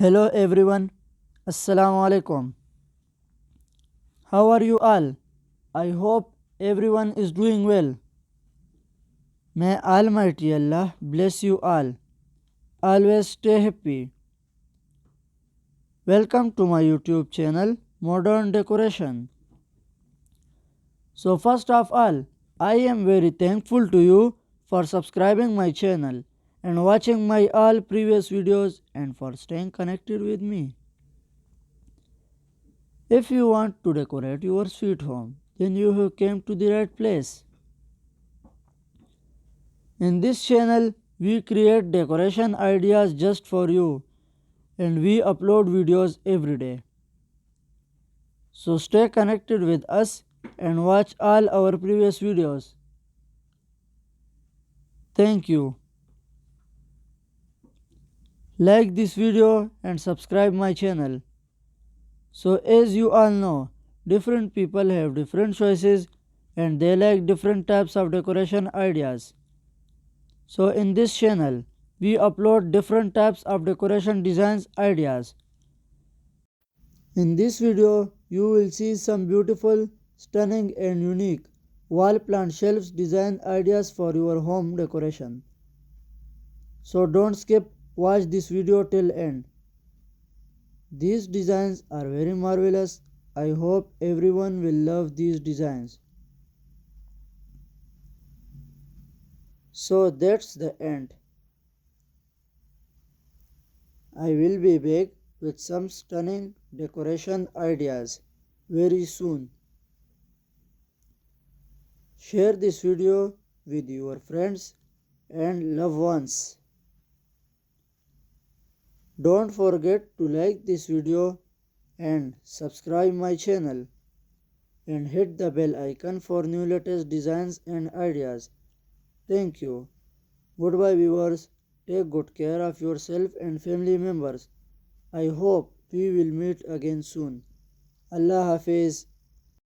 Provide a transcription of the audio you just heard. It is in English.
Hello everyone, Assalamu alaikum. How are you all? I hope everyone is doing well. May Almighty Allah bless you all. Always stay happy. Welcome to my YouTube channel Modern Decoration. So first of all, I am very thankful to you for subscribing my channel and watching my all previous videos and for staying connected with me. If you want to decorate your sweet home, then you have came to the right place. In this channel, we create decoration ideas just for you and we upload videos every day. So stay connected with us and watch all our previous videos. Thank you. Like this video and subscribe my channel. So as you all know, different people have different choices and they like different types of decoration ideas. So in this channel, we upload different types of decoration designs ideas. In this video, you will see some beautiful, stunning and unique wall plant shelves design ideas for your home decoration. So don't skip, watch this video till end. These designs are very marvelous. I hope everyone will love these designs. So that's the end. I will be back with some stunning decoration ideas very soon. Share this video with your friends and loved ones. Don't forget to like this video and subscribe my channel and hit the bell icon for new latest designs and ideas. Thank you. Goodbye viewers. Take good care of yourself and family members. I hope we will meet again soon. Allah Hafiz.